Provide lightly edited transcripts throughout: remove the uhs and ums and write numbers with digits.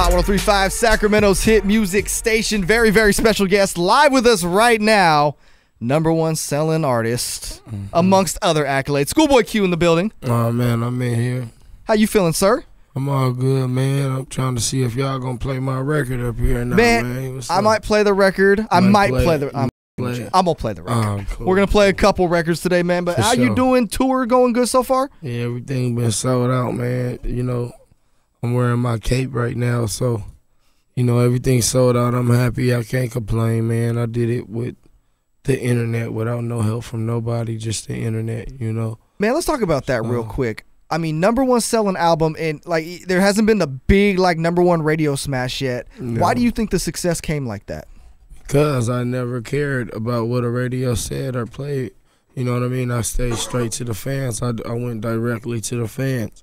Hot 103.5, Sacramento's hit music station. Very, very special guest live with us right now. #1 selling artist, amongst other accolades. ScHoolboy Q in the building. Oh, man, I'm in here. How you feeling, sir? I'm all good, man. I'm trying to see if y'all gonna play my record up here now, man. I might play the record. I'm gonna play the record. Cool. We're gonna play a couple records today, man. But how you doing? Tour going good so far? Yeah, everything been sold out, man. You know, I'm wearing my cape right now, so you know everything's sold out. I'm happy. I can't complain, man. I did it with the internet without no help from nobody, just the internet, you know. Man, let's talk about that real quick. I mean, #1 selling album, and like there hasn't been the big like #1 radio smash yet. No. Why do you think the success came like that? Because I never cared about what a radio said or played. You know what I mean? I stayed straight to the fans. I went directly to the fans,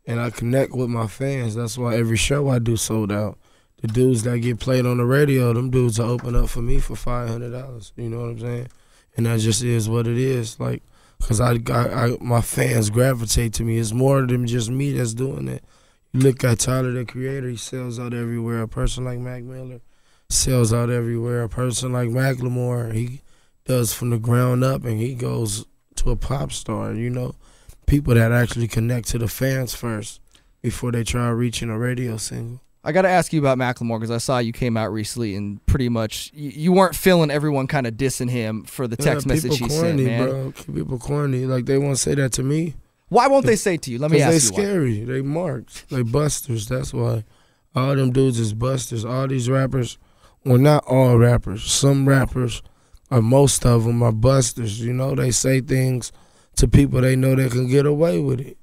and I connect with my fans. That's why every show I do sold out. The dudes that get played on the radio, them dudes will open up for me for $500. You know what I'm saying? And that just is what it is. Like, because my fans gravitate to me. It's more than just me that's doing it. You look at Tyler, the Creator, he sells out everywhere. A person like Mac Miller sells out everywhere. A person like Macklemore, he does from the ground up and he goes to a pop star, you know. People that actually connect to the fans first before they try reaching a radio single. I got to ask you about Macklemore because I saw you came out recently and pretty much you weren't feeling everyone kind of dissing him for the text message he sent, man. Bro. People corny. Like, they won't say that to me. Why won't they say it to you? Let me ask you why. Because they scary. They marks. They busters. That's why. All them dudes is busters. All these rappers, well, not all rappers. Some rappers, or most of them, are busters. You know, they say things to people they know they can get away with it.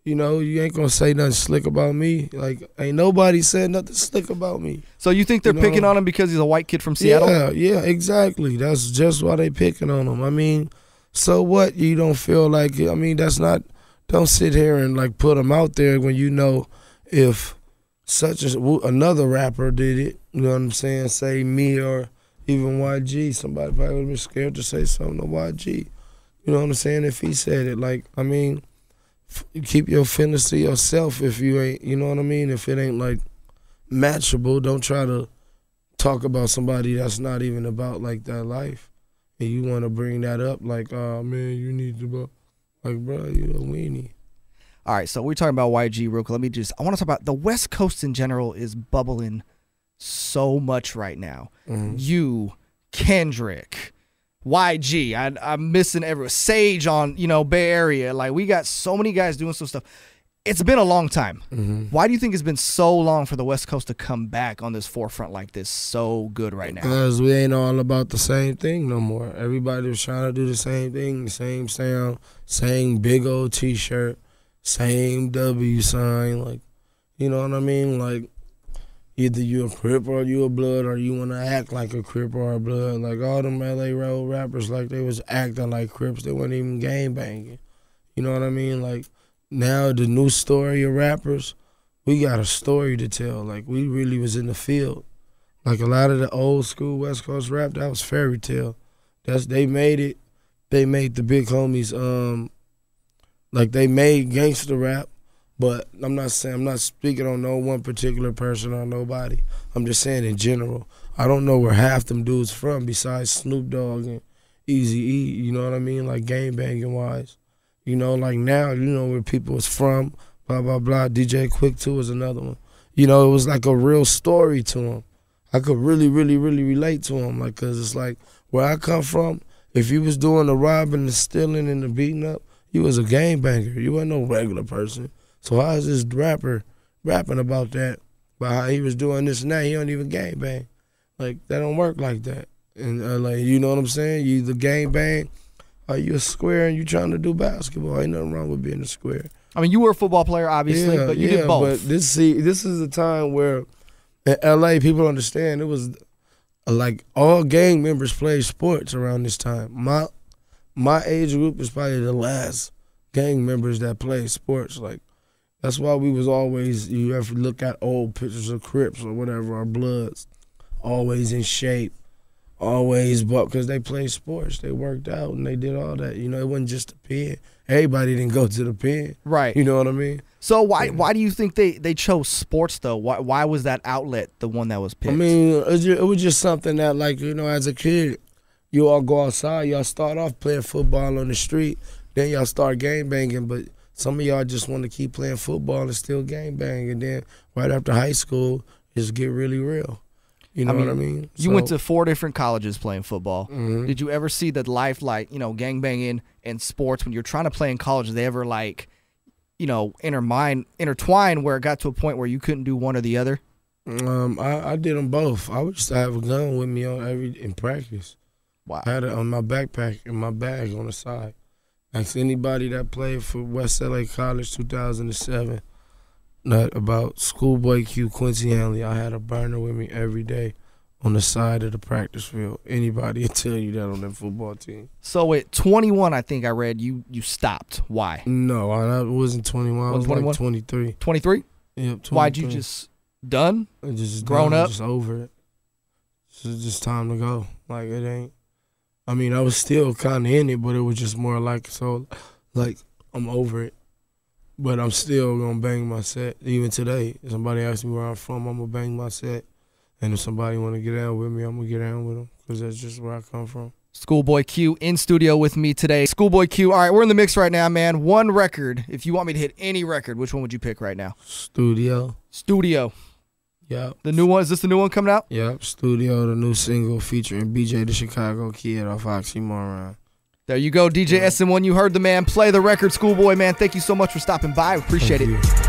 You know, you ain't gonna say nothing slick about me. Like, ain't nobody said nothing slick about me. So you think they're picking on him because he's a white kid from Seattle? Yeah, exactly. That's just why they picking on him. I mean, so what? You don't feel like, I mean, that's not, don't sit here and like put him out there when you know if such as another rapper did it, you know what I'm saying, say me or even YG, somebody probably would have been scared to say something to YG. You know what I'm saying, if he said it. Like, I mean, keep your feelings to yourself if you ain't, you know what I mean? If it ain't like matchable, don't try to talk about somebody that's not even about like that life. And you want to bring that up like, oh man, you need to, like, bro, you a weenie. All right, so we're talking about YG real quick. I want to talk about the West Coast in general is bubbling so much right now. You, Kendrick, YG, I'm missing everyone. Sage on, you know, Bay Area. Like, we got so many guys doing some stuff. It's been a long time. Why do you think it's been so long for the West Coast to come back on this forefront like this so good right now? Because we ain't all about the same thing no more. Everybody was trying to do the same thing, the same sound, same big old T-shirt, same W sign. Like, you know what I mean? Like, either you a Crip or you a Blood, or you want to act like a Crip or a Blood. Like, all them L.A. road rappers, like, they was acting like Crips. They wasn't even gang banging. You know what I mean? Like, now the new story of rappers, we got a story to tell. Like, we really was in the field. Like, a lot of the old school West Coast rap, that was fairy tale. They made it. They made the big homies, like, they made gangster rap. But I'm not speaking on no one particular person or nobody. I'm just saying in general. I don't know where half them dudes from besides Snoop Dogg and Eazy-E, you know what I mean? Like, gang banging wise. You know, like now, you know where people was from, blah, blah, blah. DJ Quick too was another one. You know, it was like a real story to him. I could really, really, really relate to him. Like, cause it's like where I come from, if you was doing the robbing, the stealing, and the beating up, you was a gang banger. You wasn't no regular person. So how is this rapper rapping about that, about how he was doing this and that? He don't even gang bang. Like, that don't work like that. And like, you know what I'm saying? You either gang bang or you a square and you trying to do basketball. Ain't nothing wrong with being a square. I mean, you were a football player, obviously, but you did both. But this is a time where in LA people understand it was like all gang members played sports around this time. My age group is probably the last gang members that played sports. Like, that's why we was always, you have to look at old pictures of Crips or whatever, or Bloods, always in shape, always, but because they played sports, they worked out and they did all that. You know, it wasn't just the pen. Everybody didn't go to the pen. Right. You know what I mean? So why do you think they chose sports though? Why was that outlet the one that was picked? I mean, it was just something that, like, you know, as a kid, you all go outside, y'all start off playing football on the street, then y'all start gang banging, but some of y'all just want to keep playing football and still gang bang, and then right after high school, just get really real. You know what I mean? You went to 4 different colleges playing football. Mm-hmm. Did you ever see that life, like, you know, gang banging and sports, when you're trying to play in college, did they ever, like, you know, intertwine where it got to a point where you couldn't do one or the other? I did them both. I would just have a gun with me in practice. Wow. I had it on my backpack, in my bag on the side. Ask anybody that played for West LA College 2007 about ScHoolboy Q, Quincy Hanley. I had a burner with me every day on the side of the practice field. Anybody will tell you that on that football team. So at 21, I think I read you stopped. Why? No, I wasn't 21. I was 21? Like 23. 23? Yep, 23. Why'd you just done? Just grown up? Just over it. It's just time to go. Like, it ain't. I mean, I was still kind of in it, but it was just more like, I'm over it. But I'm still going to bang my set. Even today, if somebody asks me where I'm from, I'm going to bang my set. And if somebody want to get down with me, I'm going to get down with them, because that's just where I come from. ScHoolboy Q in studio with me today. ScHoolboy Q, all right, we're in the mix right now, man. One record. If you want me to hit any record, which one would you pick right now? Studio. Yep. The new one, is this the new one coming out? Yep, Studio, the new single featuring BJ the Chicago Kid off Oxymoron. There you go, DJ SN1. You heard the man play the record. ScHoolboy, man, thank you so much for stopping by. Appreciate it.